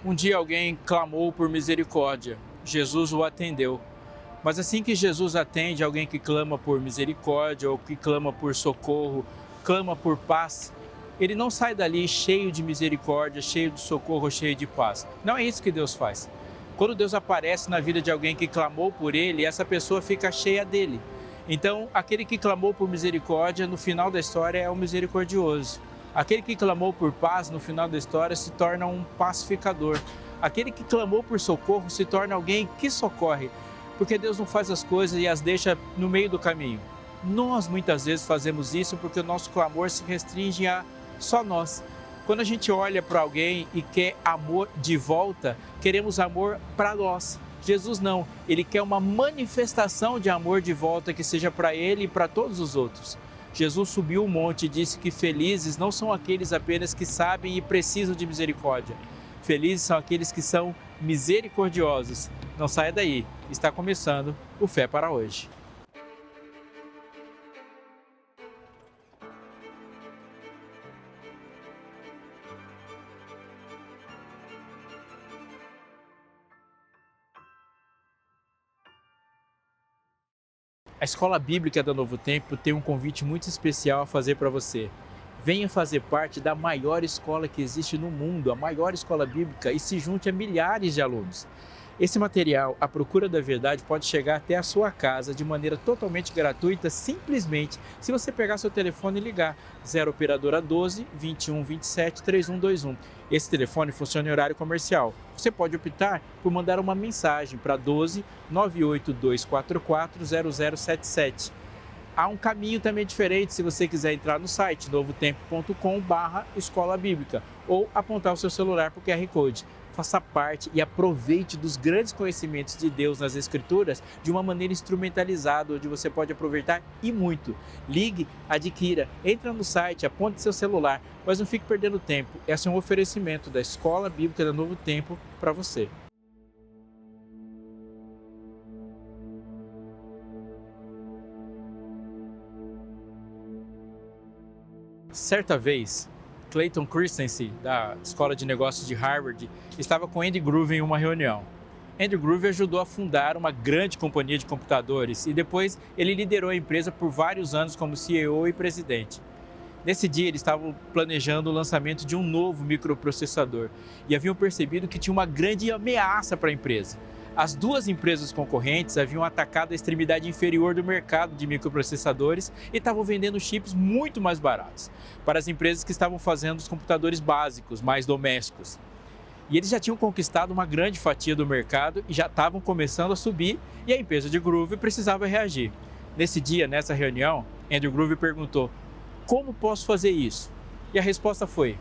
Um dia alguém clamou por misericórdia. Jesus o atendeu. Mas assim que Jesus atende alguém que clama por misericórdia ou que clama por socorro, clama por paz, ele não sai dali cheio de misericórdia, cheio de socorro, cheio de paz. Não é isso que Deus faz. Quando Deus aparece na vida de alguém que clamou por ele, essa pessoa fica cheia dele. Então, aquele que clamou por misericórdia, no final da história é o misericordioso. Aquele que clamou por paz, no final da história, se torna um pacificador. Aquele que clamou por socorro se torna alguém que socorre, porque Deus não faz as coisas e as deixa no meio do caminho. Nós muitas vezes fazemos isso porque o nosso clamor se restringe a só nós. Quando a gente olha para alguém e quer amor de volta, queremos amor para nós. Jesus não, ele quer uma manifestação de amor de volta que seja para ele e para todos os outros. Jesus subiu o monte e disse que felizes não são aqueles apenas que sabem e precisam de misericórdia. Felizes são aqueles que são misericordiosos. Não saia daí, está começando o Fé para hoje. A Escola Bíblica da Novo Tempo tem um convite muito especial a fazer para você. Venha fazer parte da maior escola que existe no mundo, a maior escola bíblica, e se junte a milhares de alunos. Esse material, A Procura da Verdade, pode chegar até a sua casa de maneira totalmente gratuita, simplesmente se você pegar seu telefone e ligar 0 operadora 12 21 27 3121. Esse telefone funciona em horário comercial. Você pode optar por mandar uma mensagem para 12 98244 0077. Há um caminho também diferente se você quiser entrar no site novotempo.com/escola bíblica ou apontar o seu celular para o QR Code. Faça parte e aproveite dos grandes conhecimentos de Deus nas Escrituras de uma maneira instrumentalizada, onde você pode aproveitar e muito. Ligue, adquira, entra no site, aponte seu celular, mas não fique perdendo tempo. Esse é um oferecimento da Escola Bíblica da Novo Tempo para você. Certa vez, Clayton Christensen, da Escola de Negócios de Harvard, estava com Andy Grove em uma reunião. Andy Grove ajudou a fundar uma grande companhia de computadores e depois ele liderou a empresa por vários anos como CEO e presidente. Nesse dia, eles estavam planejando o lançamento de um novo microprocessador e haviam percebido que tinha uma grande ameaça para a empresa. As duas empresas concorrentes haviam atacado a extremidade inferior do mercado de microprocessadores e estavam vendendo chips muito mais baratos para as empresas que estavam fazendo os computadores básicos, mais domésticos. E eles já tinham conquistado uma grande fatia do mercado e já estavam começando a subir e a empresa de Grove precisava reagir. Nesse dia, nessa reunião, Andrew Grove perguntou: como posso fazer isso? E a resposta foi: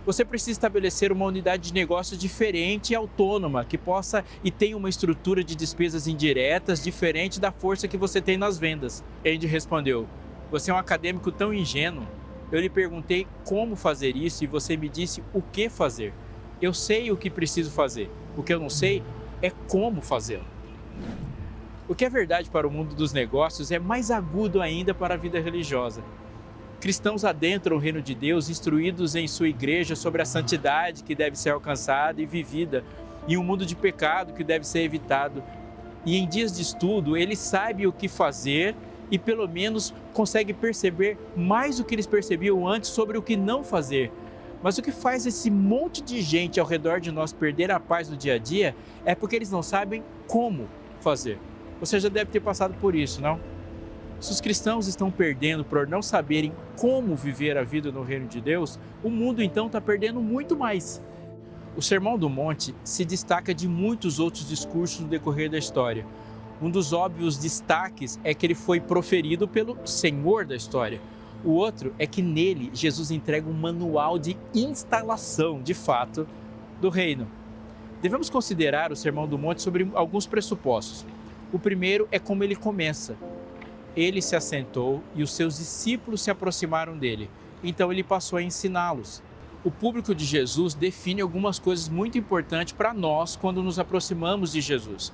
você precisa estabelecer uma unidade de negócio diferente e autônoma, que possa e tenha uma estrutura de despesas indiretas diferente da força que você tem nas vendas. Andy respondeu: você é um acadêmico tão ingênuo. Eu lhe perguntei como fazer isso e você me disse o que fazer. Eu sei o que preciso fazer. O que eu não sei é como fazê-lo. O que é verdade para o mundo dos negócios é mais agudo ainda para a vida religiosa. Cristãos adentram o reino de Deus instruídos em sua igreja sobre a santidade que deve ser alcançada e vivida, e um mundo de pecado que deve ser evitado. E em dias de estudo, eles sabem o que fazer e pelo menos conseguem perceber mais do que eles percebiam antes sobre o que não fazer. Mas o que faz esse monte de gente ao redor de nós perder a paz no dia a dia é porque eles não sabem como fazer. Você já deve ter passado por isso, não? Se os cristãos estão perdendo por não saberem como viver a vida no reino de Deus, o mundo então está perdendo muito mais. O Sermão do Monte se destaca de muitos outros discursos no decorrer da história. Um dos óbvios destaques é que ele foi proferido pelo Senhor da história. O outro é que nele Jesus entrega um manual de instalação, de fato, do reino. Devemos considerar o Sermão do Monte sobre alguns pressupostos. O primeiro é como ele começa. Ele se assentou e os seus discípulos se aproximaram dele. Então ele passou a ensiná-los. O público de Jesus define algumas coisas muito importantes para nós quando nos aproximamos de Jesus.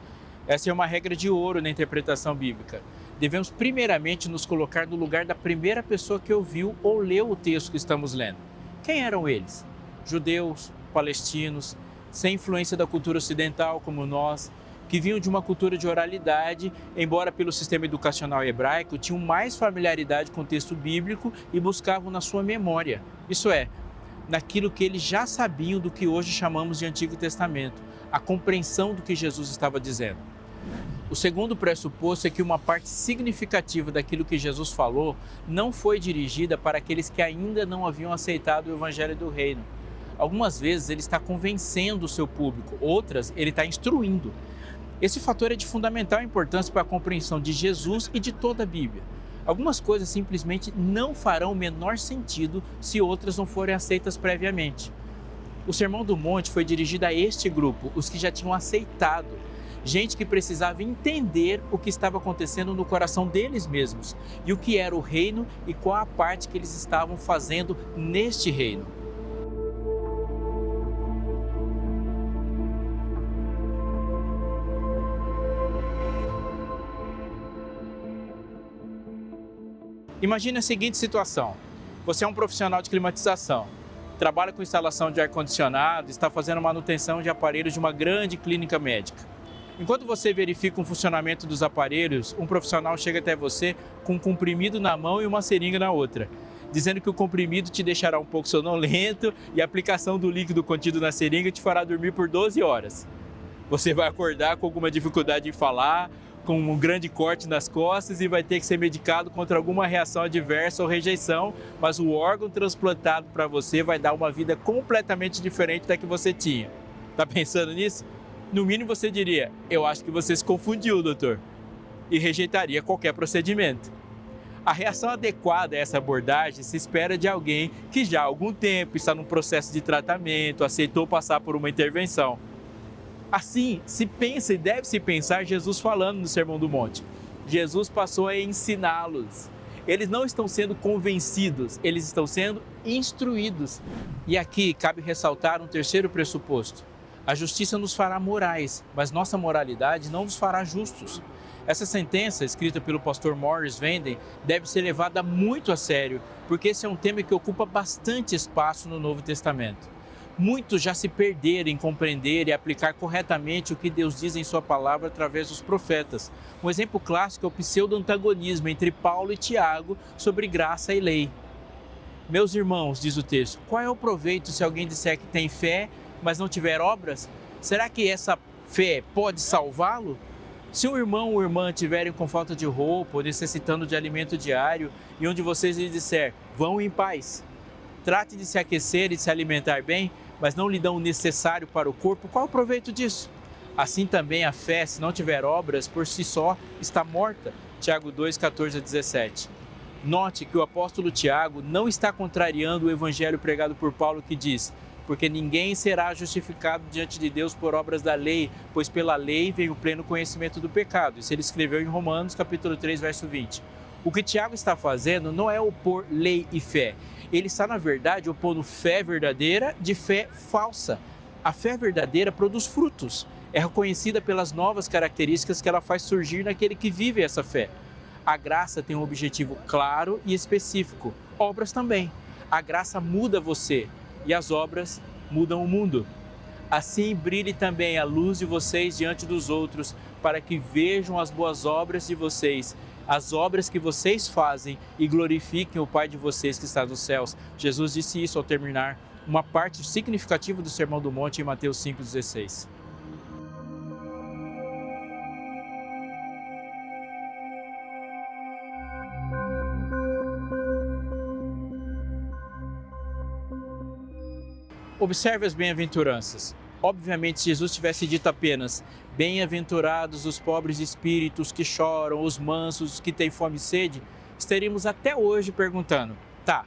Essa é uma regra de ouro na interpretação bíblica. Devemos primeiramente nos colocar no lugar da primeira pessoa que ouviu ou leu o texto que estamos lendo. Quem eram eles? Judeus, palestinos, sem influência da cultura ocidental como nós, que vinham de uma cultura de oralidade, embora pelo sistema educacional hebraico tinham mais familiaridade com o texto bíblico e buscavam na sua memória, isso é, naquilo que eles já sabiam do que hoje chamamos de Antigo Testamento, a compreensão do que Jesus estava dizendo. O segundo pressuposto é que uma parte significativa daquilo que Jesus falou não foi dirigida para aqueles que ainda não haviam aceitado o Evangelho do Reino. Algumas vezes ele está convencendo o seu público, outras ele está instruindo. Esse fator é de fundamental importância para a compreensão de Jesus e de toda a Bíblia. Algumas coisas simplesmente não farão o menor sentido se outras não forem aceitas previamente. O Sermão do Monte foi dirigido a este grupo, os que já tinham aceitado, gente que precisava entender o que estava acontecendo no coração deles mesmos e o que era o reino e qual a parte que eles estavam fazendo neste reino. Imagine a seguinte situação: você é um profissional de climatização, trabalha com instalação de ar-condicionado, está fazendo manutenção de aparelhos de uma grande clínica médica. Enquanto você verifica o funcionamento dos aparelhos, um profissional chega até você com um comprimido na mão e uma seringa na outra, dizendo que o comprimido te deixará um pouco sonolento e a aplicação do líquido contido na seringa te fará dormir por 12 horas. Você vai acordar com alguma dificuldade em falar, com um grande corte nas costas e vai ter que ser medicado contra alguma reação adversa ou rejeição, mas o órgão transplantado para você vai dar uma vida completamente diferente da que você tinha. Tá pensando nisso? No mínimo você diria: eu acho que você se confundiu, doutor, e rejeitaria qualquer procedimento. A reação adequada a essa abordagem se espera de alguém que já há algum tempo está num processo de tratamento, aceitou passar por uma intervenção. Assim, se pensa e deve-se pensar Jesus falando no Sermão do Monte. Jesus passou a ensiná-los. Eles não estão sendo convencidos, eles estão sendo instruídos. E aqui cabe ressaltar um terceiro pressuposto. A justiça nos fará morais, mas nossa moralidade não nos fará justos. Essa sentença, escrita pelo pastor Morris Vanden, deve ser levada muito a sério, porque esse é um tema que ocupa bastante espaço no Novo Testamento. Muitos já se perderam em compreender e aplicar corretamente o que Deus diz em sua palavra através dos profetas. Um exemplo clássico é o pseudo-antagonismo entre Paulo e Tiago sobre graça e lei. Meus irmãos, diz o texto, qual é o proveito se alguém disser que tem fé, mas não tiver obras? Será que essa fé pode salvá-lo? Se um irmão ou irmã estiverem com falta de roupa ou necessitando de alimento diário e onde vocês lhes disser, vão em paz, trate de se aquecer e de se alimentar bem, mas não lhe dão o necessário para o corpo, qual é o proveito disso? Assim também a fé, se não tiver obras, por si só, está morta. Tiago 2, 14 a 17. Note que o apóstolo Tiago não está contrariando o evangelho pregado por Paulo que diz, porque ninguém será justificado diante de Deus por obras da lei, pois pela lei vem o pleno conhecimento do pecado. Isso ele escreveu em Romanos, capítulo 3, verso 20. O que Tiago está fazendo não é opor lei e fé. Ele está, na verdade, opondo fé verdadeira de fé falsa. A fé verdadeira produz frutos. É reconhecida pelas novas características que ela faz surgir naquele que vive essa fé. A graça tem um objetivo claro e específico. Obras também. A graça muda você e as obras mudam o mundo. Assim brilhe também a luz de vocês diante dos outros, para que vejam as boas obras de vocês, as obras que vocês fazem e glorifiquem o Pai de vocês que está nos céus. Jesus disse isso ao terminar uma parte significativa do Sermão do Monte em Mateus 5,16. Observe as bem-aventuranças. Obviamente, se Jesus tivesse dito apenas, bem-aventurados os pobres de espíritos que choram, os mansos que têm fome e sede, estaríamos até hoje perguntando, tá,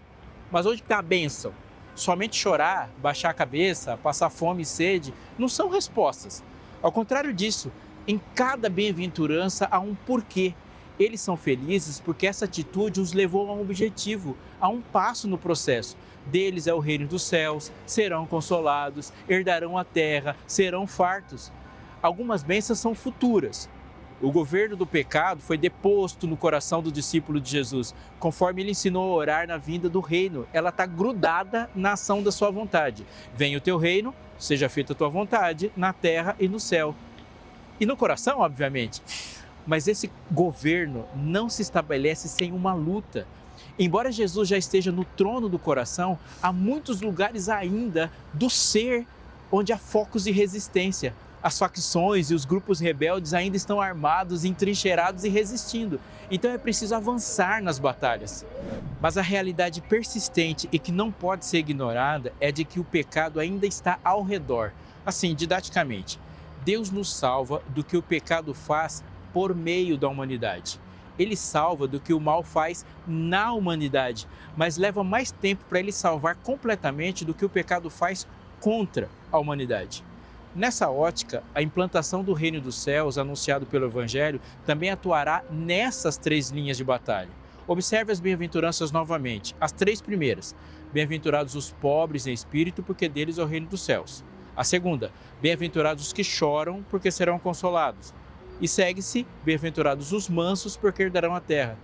mas onde está a bênção? Somente chorar, baixar a cabeça, passar fome e sede, não são respostas. Ao contrário disso, em cada bem-aventurança há um porquê. Eles são felizes porque essa atitude os levou a um objetivo, a um passo no processo. Deles é o reino dos céus, serão consolados, herdarão a terra, serão fartos. Algumas bênçãos são futuras. O governo do pecado foi deposto no coração do discípulo de Jesus, conforme ele ensinou a orar na vinda do reino. Ela está grudada na ação da sua vontade. Venha o teu reino, seja feita a tua vontade, na terra e no céu. E no coração, obviamente. Mas esse governo não se estabelece sem uma luta. Embora Jesus já esteja no trono do coração, há muitos lugares ainda do ser onde há focos de resistência. As facções e os grupos rebeldes ainda estão armados, entrincheirados e resistindo. Então é preciso avançar nas batalhas. Mas a realidade persistente e que não pode ser ignorada é de que o pecado ainda está ao redor. Assim, didaticamente, Deus nos salva do que o pecado faz por meio da humanidade. Ele salva do que o mal faz na humanidade, mas leva mais tempo para ele salvar completamente do que o pecado faz contra a humanidade. Nessa ótica, a implantação do reino dos céus, anunciado pelo Evangelho, também atuará nessas 3 linhas de batalha. Observe as bem-aventuranças novamente. As 3 primeiras. Bem-aventurados os pobres em espírito, porque deles é o reino dos céus. A segunda. Bem-aventurados os que choram, porque serão consolados. E segue-se, bem-aventurados os mansos, porque herdarão a terra.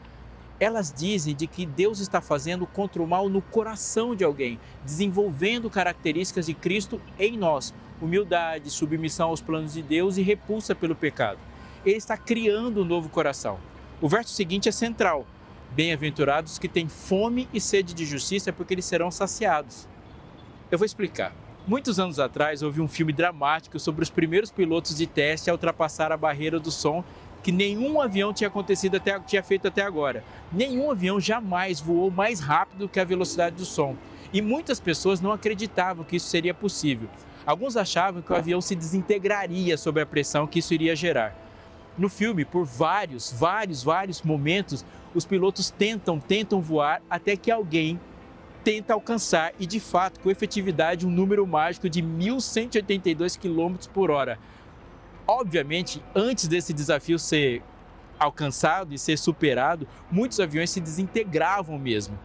Elas dizem de que Deus está fazendo contra o mal no coração de alguém, desenvolvendo características de Cristo em nós. Humildade, submissão aos planos de Deus e repulsa pelo pecado. Ele está criando um novo coração. O verso seguinte é central. Bem-aventurados que têm fome e sede de justiça, porque eles serão saciados. Eu vou explicar. Muitos anos atrás, houve um filme dramático sobre os primeiros pilotos de teste a ultrapassar a barreira do som que nenhum avião tinha feito até agora. Nenhum avião jamais voou mais rápido que a velocidade do som. E muitas pessoas não acreditavam que isso seria possível. Alguns achavam que o avião se desintegraria sob a pressão que isso iria gerar. No filme, por vários momentos, os pilotos tentam voar até que alguém tenta alcançar e, de fato, com efetividade, um número mágico de 1.182 km por hora. Obviamente, antes desse desafio ser alcançado e ser superado, muitos aviões se desintegravam mesmo.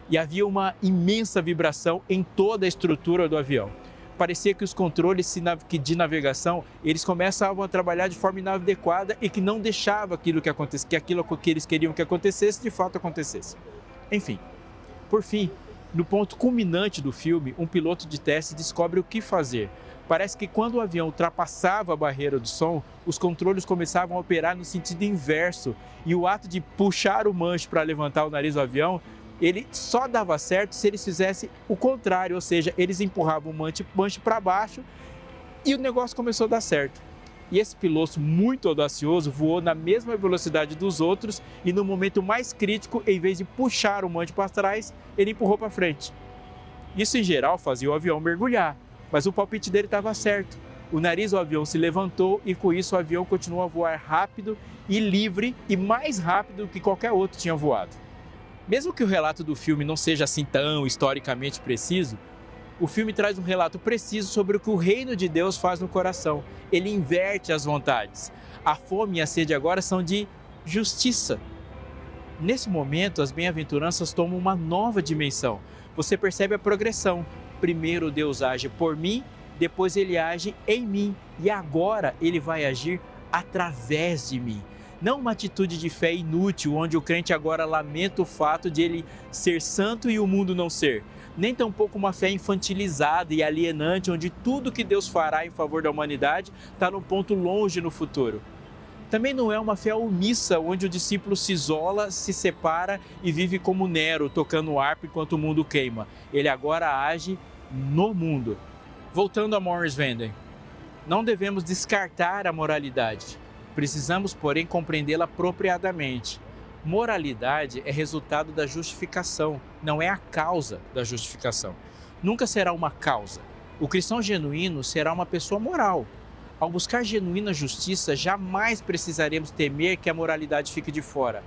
E havia uma imensa vibração em toda a estrutura do avião. Parecia que os controles de navegação, eles começavam a trabalhar de forma inadequada e que não deixava aquilo que eles queriam que acontecesse, de fato acontecesse. Enfim, por fim, no ponto culminante do filme, um piloto de teste descobre o que fazer. Parece que quando o avião ultrapassava a barreira do som, os controles começavam a operar no sentido inverso e o ato de puxar o manche para levantar o nariz do avião, ele só dava certo se eles fizessem o contrário, ou seja, eles empurravam o manche para baixo e o negócio começou a dar certo. E esse piloto muito audacioso voou na mesma velocidade dos outros e no momento mais crítico, em vez de puxar o manche para trás, ele empurrou para frente. Isso em geral fazia o avião mergulhar, mas o palpite dele estava certo. O nariz do avião se levantou e com isso o avião continuou a voar rápido e livre e mais rápido do que qualquer outro tinha voado. Mesmo que o relato do filme não seja assim tão historicamente preciso, o filme traz um relato preciso sobre o que o reino de Deus faz no coração. Ele inverte as vontades. A fome e a sede agora são de justiça. Nesse momento, as bem-aventuranças tomam uma nova dimensão. Você percebe a progressão. Primeiro Deus age por mim, depois ele age em mim e agora ele vai agir através de mim. Não uma atitude de fé inútil, onde o crente agora lamenta o fato de ele ser santo e o mundo não ser. Nem tampouco uma fé infantilizada e alienante, onde tudo que Deus fará em favor da humanidade está num ponto longe no futuro. Também não é uma fé omissa, onde o discípulo se isola, se separa e vive como Nero, tocando harpa enquanto o mundo queima. Ele agora age no mundo. Voltando a Morris Vanden, não devemos descartar a moralidade. Precisamos, porém, compreendê-la apropriadamente. Moralidade é resultado da justificação, não é a causa da justificação. Nunca será uma causa. O cristão genuíno será uma pessoa moral. Ao buscar genuína justiça, jamais precisaremos temer que a moralidade fique de fora.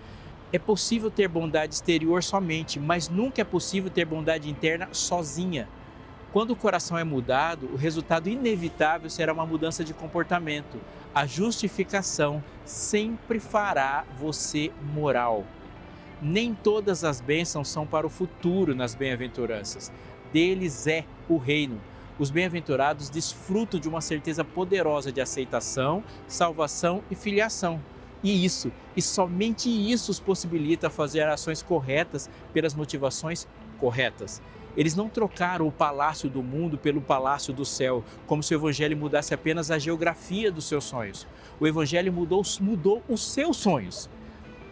É possível ter bondade exterior somente, mas nunca é possível ter bondade interna sozinha. Quando o coração é mudado, o resultado inevitável será uma mudança de comportamento. A justificação sempre fará você moral. Nem todas as bênçãos são para o futuro nas bem-aventuranças. Deles é o reino. Os bem-aventurados desfrutam de uma certeza poderosa de aceitação, salvação e filiação. e somente isso os possibilita fazer ações corretas pelas motivações corretas. Eles não trocaram o palácio do mundo pelo palácio do céu, como se o evangelho mudasse apenas a geografia dos seus sonhos. O evangelho mudou os seus sonhos.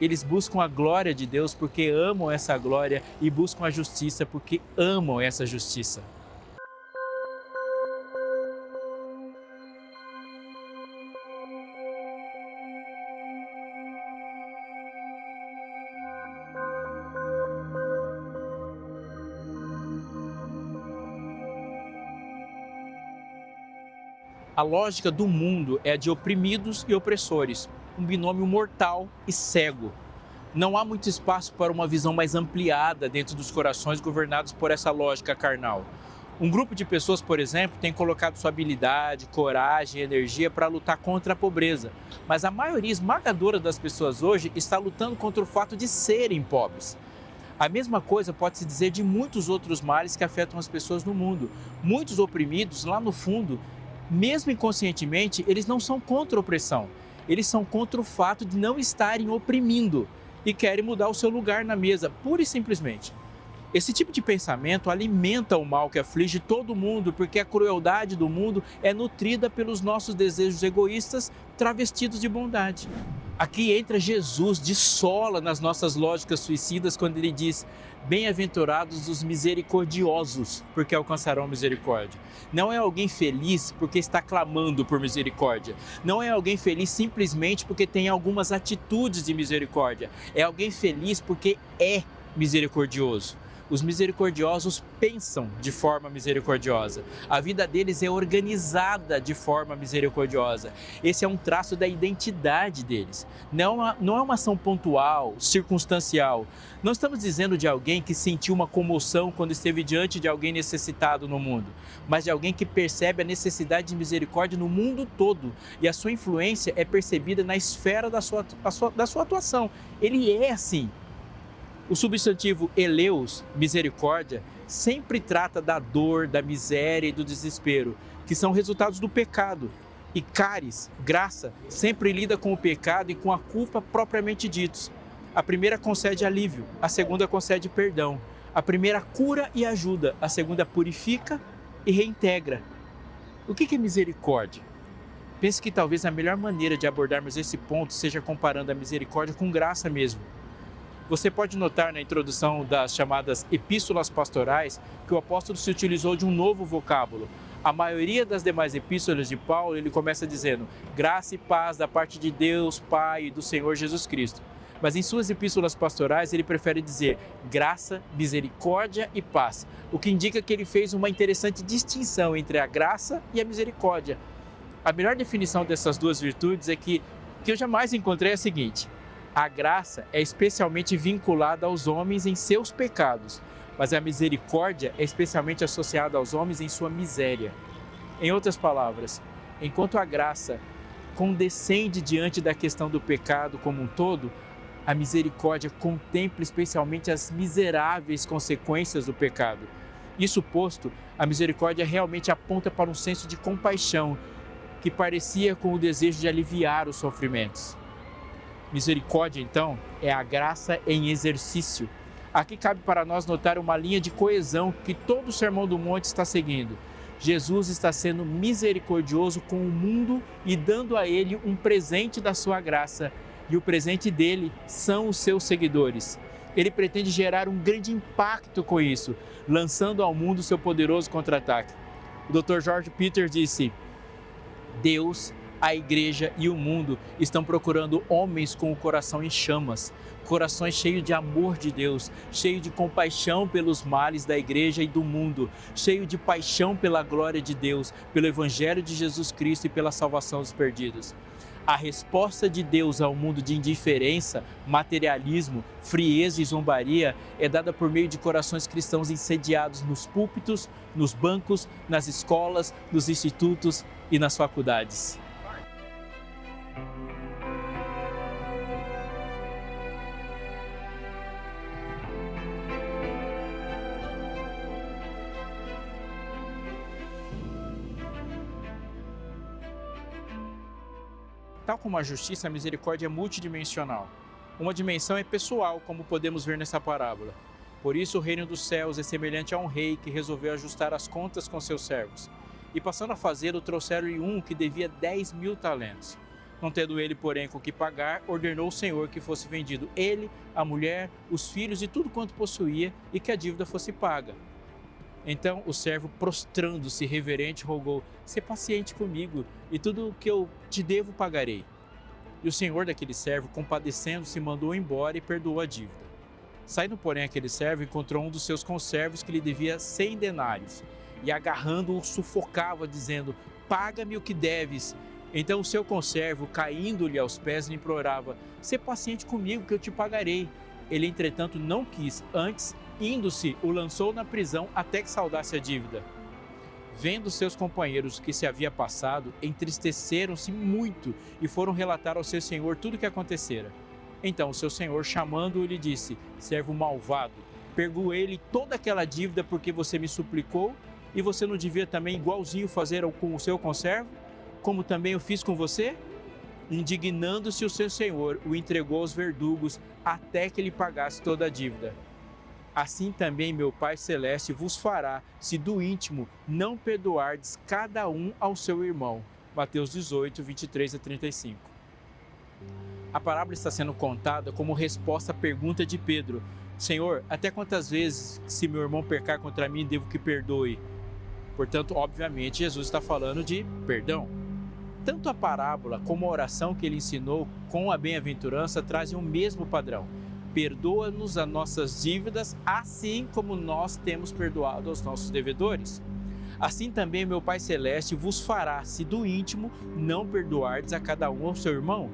Eles buscam a glória de Deus porque amam essa glória e buscam a justiça porque amam essa justiça. A lógica do mundo é a de oprimidos e opressores, um binômio mortal e cego. Não há muito espaço para uma visão mais ampliada dentro dos corações governados por essa lógica carnal. Um grupo de pessoas, por exemplo, tem colocado sua habilidade, coragem e energia para lutar contra a pobreza, mas a maioria esmagadora das pessoas hoje está lutando contra o fato de serem pobres. A mesma coisa pode-se dizer de muitos outros males que afetam as pessoas no mundo. Muitos oprimidos, lá no fundo, mesmo inconscientemente, eles não são contra a opressão. Eles são contra o fato de não estarem oprimindo e querem mudar o seu lugar na mesa, pura e simplesmente. Esse tipo de pensamento alimenta o mal que aflige todo mundo, porque a crueldade do mundo é nutrida pelos nossos desejos egoístas travestidos de bondade. Aqui entra Jesus de sola nas nossas lógicas suicidas quando ele diz: bem-aventurados os misericordiosos, porque alcançarão misericórdia. Não é alguém feliz porque está clamando por misericórdia. Não é alguém feliz simplesmente porque tem algumas atitudes de misericórdia. É alguém feliz porque é misericordioso. Os misericordiosos pensam de forma misericordiosa. A vida deles é organizada de forma misericordiosa. Esse é um traço da identidade deles. Não é uma ação pontual, circunstancial. Não estamos dizendo de alguém que sentiu uma comoção quando esteve diante de alguém necessitado no mundo, mas de alguém que percebe a necessidade de misericórdia no mundo todo e a sua influência é percebida na esfera da sua atuação. Ele é assim. O substantivo eleus, misericórdia, sempre trata da dor, da miséria e do desespero, que são resultados do pecado. E caris, graça, sempre lida com o pecado e com a culpa propriamente ditos. A primeira concede alívio, a segunda concede perdão. A primeira cura e ajuda, a segunda purifica e reintegra. O que é misericórdia? Penso que talvez a melhor maneira de abordarmos esse ponto seja comparando a misericórdia com graça mesmo. Você pode notar na introdução das chamadas epístolas pastorais que o apóstolo se utilizou de um novo vocábulo. A maioria das demais epístolas de Paulo, ele começa dizendo graça e paz da parte de Deus, Pai e do Senhor Jesus Cristo. Mas em suas epístolas pastorais ele prefere dizer graça, misericórdia e paz, o que indica que ele fez uma interessante distinção entre a graça e a misericórdia. A melhor definição dessas duas virtudes é que eu jamais encontrei a seguinte: a graça é especialmente vinculada aos homens em seus pecados, mas a misericórdia é especialmente associada aos homens em sua miséria. Em outras palavras, enquanto a graça condescende diante da questão do pecado como um todo, a misericórdia contempla especialmente as miseráveis consequências do pecado. Isso posto, a misericórdia realmente aponta para um senso de compaixão que parecia com o desejo de aliviar os sofrimentos. Misericórdia, então, é a graça em exercício. Aqui cabe para nós notar uma linha de coesão que todo o Sermão do Monte está seguindo. Jesus está sendo misericordioso com o mundo e dando a ele um presente da sua graça. E o presente dele são os seus seguidores. Ele pretende gerar um grande impacto com isso, lançando ao mundo seu poderoso contra-ataque. O Dr. George Peter disse: Deus, a igreja e o mundo estão procurando homens com o coração em chamas, corações cheios de amor de Deus, cheio de compaixão pelos males da igreja e do mundo, cheio de paixão pela glória de Deus, pelo evangelho de Jesus Cristo e pela salvação dos perdidos. A resposta de Deus ao mundo de indiferença, materialismo, frieza e zombaria é dada por meio de corações cristãos incendiados nos púlpitos, nos bancos, nas escolas, nos institutos e nas faculdades. Tal como a justiça, a misericórdia é multidimensional. Uma dimensão é pessoal, como podemos ver nessa parábola. Por isso, o reino dos céus é semelhante a um rei que resolveu ajustar as contas com seus servos. E passando a fazê-lo, trouxeram-lhe um que devia 10.000 talentos. Não tendo ele, porém, com que pagar, ordenou o Senhor que fosse vendido ele, a mulher, os filhos e tudo quanto possuía, e que a dívida fosse paga. Então o servo, prostrando-se reverente, rogou: "Sê paciente comigo, e tudo o que eu te devo pagarei." E o senhor daquele servo, compadecendo-se, mandou embora e perdoou a dívida. Saindo, porém, aquele servo encontrou um dos seus conservos que lhe devia 100 denários, e agarrando-o, sufocava, dizendo: "Paga-me o que deves." Então o seu conservo, caindo-lhe aos pés, lhe implorava: "Sê paciente comigo, que eu te pagarei." Ele, entretanto, não quis, antes, indo-se, o lançou na prisão até que saldasse a dívida. Vendo seus companheiros o que se havia passado, entristeceram-se muito e foram relatar ao seu senhor tudo o que acontecera. Então o seu senhor, chamando-o, lhe disse: "Servo malvado, perdoei-lhe toda aquela dívida porque você me suplicou, e você não devia também igualzinho fazer com o seu conservo, como também eu fiz com você?" Indignando-se o seu senhor, o entregou aos verdugos até que lhe pagasse toda a dívida. Assim também meu Pai Celeste vos fará, se do íntimo não perdoardes cada um ao seu irmão. Mateus 18, 23 a 35. A parábola está sendo contada como resposta à pergunta de Pedro: "Senhor, até quantas vezes, se meu irmão pecar contra mim, devo que perdoe?" Portanto, obviamente, Jesus está falando de perdão. Tanto a parábola como a oração que ele ensinou com a bem-aventurança trazem o mesmo padrão: perdoa-nos as nossas dívidas, assim como nós temos perdoado aos nossos devedores. Assim também meu Pai Celeste vos fará, se do íntimo não perdoardes a cada um ao seu irmão.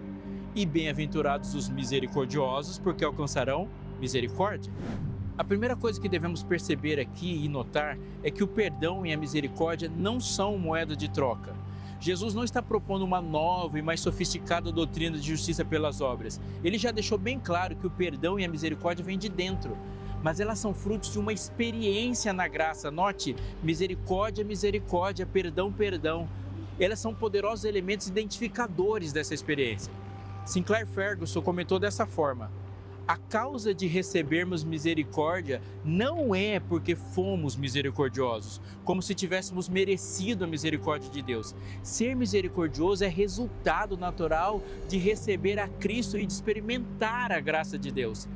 E bem-aventurados os misericordiosos, porque alcançarão misericórdia. A primeira coisa que devemos perceber aqui e notar é que o perdão e a misericórdia não são moeda de troca. Jesus não está propondo uma nova e mais sofisticada doutrina de justiça pelas obras. Ele já deixou bem claro que o perdão e a misericórdia vêm de dentro, mas elas são frutos de uma experiência na graça. Note: misericórdia, misericórdia, perdão, perdão. Elas são poderosos elementos identificadores dessa experiência. Sinclair Ferguson comentou dessa forma: a causa de recebermos misericórdia não é porque fomos misericordiosos, como se tivéssemos merecido a misericórdia de Deus. Ser misericordioso é resultado natural de receber a Cristo e de experimentar a graça de Deus.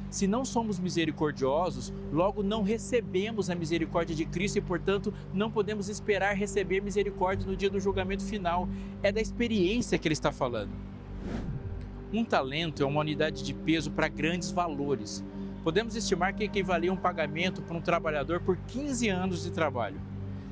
Se não somos misericordiosos, logo não recebemos a misericórdia de Cristo e, portanto, não podemos esperar receber misericórdia no dia do julgamento final. É da experiência que ele está falando. Um talento é uma unidade de peso para grandes valores. Podemos estimar que equivalia a um pagamento para um trabalhador por 15 anos de trabalho.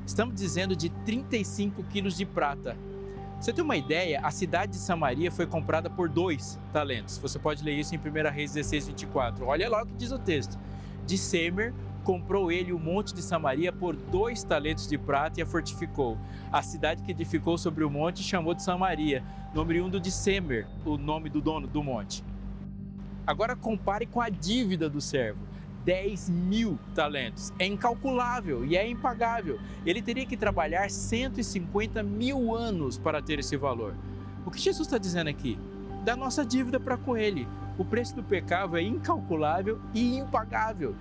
Estamos dizendo de 35 quilos de prata. Pra você ter uma ideia, a cidade de Samaria foi comprada por 2 talentos. Você pode ler isso em 1 Reis 16, 24. Olha lá o que diz o texto. De Semer, comprou ele o monte de Samaria por 2 talentos de prata e a fortificou. A cidade que edificou sobre o monte chamou de Samaria, nome oriundo de Semer, o nome do dono do monte. Agora compare com a dívida do servo: 10.000 talentos. É incalculável e é impagável. Ele teria que trabalhar 150.000 anos para ter esse valor. O que Jesus está dizendo aqui? Da nossa dívida para com ele. O preço do pecado é incalculável e impagável.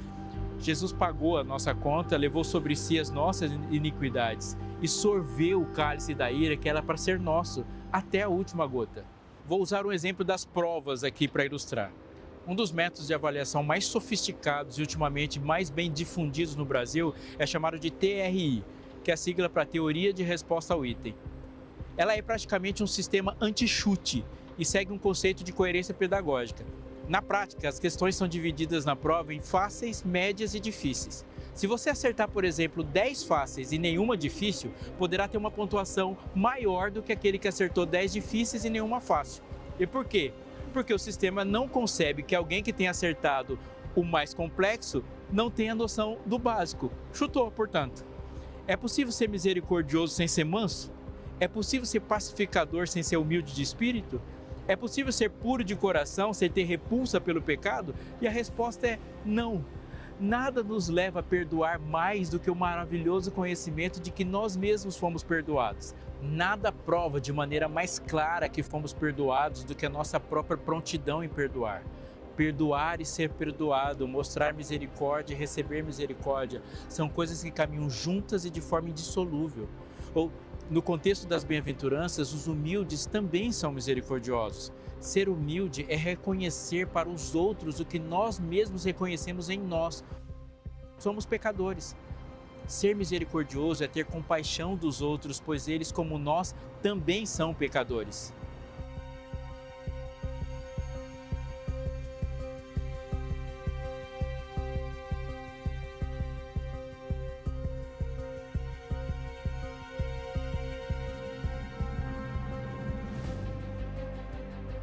Jesus pagou a nossa conta, levou sobre si as nossas iniquidades e sorveu o cálice da ira que era para ser nosso, até a última gota. Vou usar um exemplo das provas aqui para ilustrar. Um dos métodos de avaliação mais sofisticados e ultimamente mais bem difundidos no Brasil é chamado de TRI, que é a sigla para Teoria de Resposta ao Item. Ela é praticamente um sistema anti-chute e segue um conceito de coerência pedagógica. Na prática, as questões são divididas na prova em fáceis, médias e difíceis. Se você acertar, por exemplo, 10 fáceis e nenhuma difícil, poderá ter uma pontuação maior do que aquele que acertou 10 difíceis e nenhuma fácil. E por quê? Porque o sistema não concebe que alguém que tenha acertado o mais complexo não tenha noção do básico. Chutou, portanto. É possível ser misericordioso sem ser manso? É possível ser pacificador sem ser humilde de espírito? É possível ser puro de coração sem ter repulsa pelo pecado? E a resposta é não. Nada nos leva a perdoar mais do que o maravilhoso conhecimento de que nós mesmos fomos perdoados. Nada prova de maneira mais clara que fomos perdoados do que a nossa própria prontidão em perdoar. Perdoar e ser perdoado, mostrar misericórdia e receber misericórdia são coisas que caminham juntas e de forma indissolúvel. Ou, no contexto das bem-aventuranças, os humildes também são misericordiosos. Ser humilde é reconhecer para os outros o que nós mesmos reconhecemos em nós. Somos pecadores. Ser misericordioso é ter compaixão dos outros, pois eles, como nós, também são pecadores.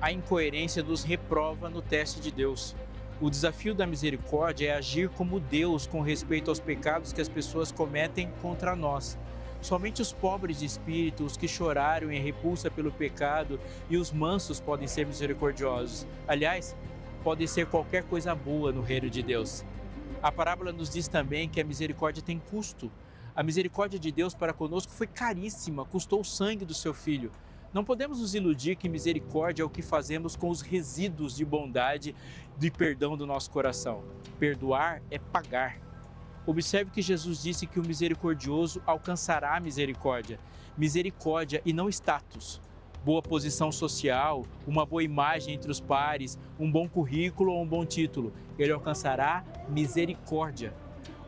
A incoerência nos reprova no teste de Deus. O desafio da misericórdia é agir como Deus com respeito aos pecados que as pessoas cometem contra nós. Somente os pobres de espírito, os que choraram em repulsa pelo pecado e os mansos podem ser misericordiosos. Aliás, podem ser qualquer coisa boa no reino de Deus. A parábola nos diz também que a misericórdia tem custo. A misericórdia de Deus para conosco foi caríssima, custou o sangue do seu Filho. Não podemos nos iludir que misericórdia é o que fazemos com os resíduos de bondade e perdão do nosso coração. Perdoar é pagar. Observe que Jesus disse que o misericordioso alcançará a misericórdia. Misericórdia e não status. Boa posição social, uma boa imagem entre os pares, um bom currículo ou um bom título. Ele alcançará misericórdia.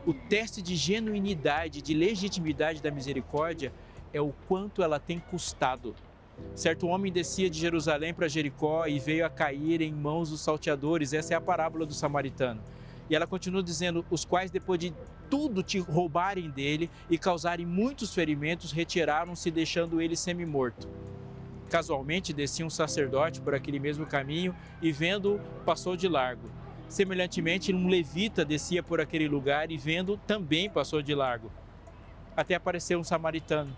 O teste de genuinidade, de legitimidade da misericórdia é o quanto ela tem custado. Certo homem descia de Jerusalém para Jericó e veio a cair em mãos dos salteadores. Essa é a parábola do samaritano. E ela continua dizendo, os quais depois de tudo te roubarem dele e causarem muitos ferimentos, retiraram-se deixando ele semi-morto. Casualmente descia um sacerdote por aquele mesmo caminho e vendo-o passou de largo. Semelhantemente um levita descia por aquele lugar e vendo também passou de largo. Até apareceu um samaritano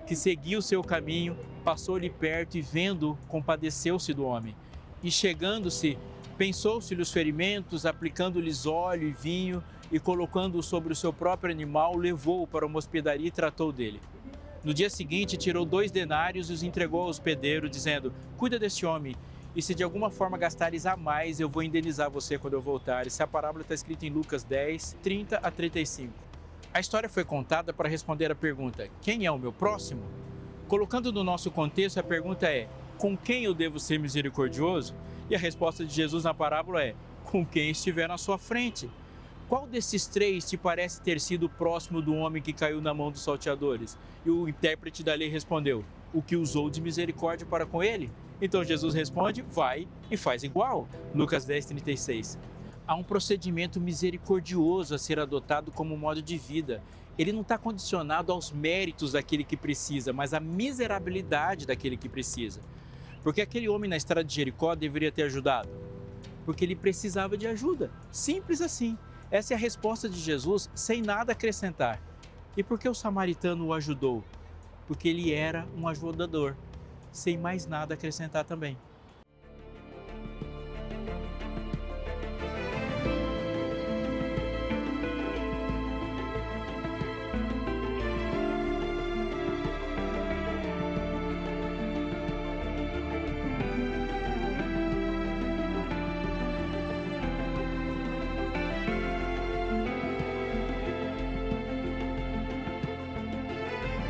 que seguiu o seu caminho, passou-lhe perto e vendo, compadeceu-se do homem. E chegando-se, pensou-se-lhe os ferimentos, aplicando-lhes óleo e vinho e colocando-o sobre o seu próprio animal, levou-o para uma hospedaria e tratou dele. No dia seguinte, tirou 2 denários e os entregou ao hospedeiro, dizendo, cuida deste homem, e se de alguma forma gastares a mais, eu vou indenizar você quando eu voltar. Essa parábola está escrita em Lucas 10, 30 a 35. A história foi contada para responder a pergunta, quem é o meu próximo? Colocando no nosso contexto, a pergunta é, com quem eu devo ser misericordioso? E a resposta de Jesus na parábola é, com quem estiver na sua frente. Qual desses 3 te parece ter sido próximo do homem que caiu na mão dos salteadores? E o intérprete da lei respondeu, o que usou de misericórdia para com ele? Então Jesus responde, vai e faz igual. Lucas 10, 36. Há um procedimento misericordioso a ser adotado como modo de vida. Ele não está condicionado aos méritos daquele que precisa, mas à miserabilidade daquele que precisa. Porque aquele homem na estrada de Jericó deveria ter ajudado? Porque ele precisava de ajuda. Simples assim. Essa é a resposta de Jesus, sem nada acrescentar. E por que o samaritano o ajudou? Porque ele era um ajudador, sem mais nada acrescentar também.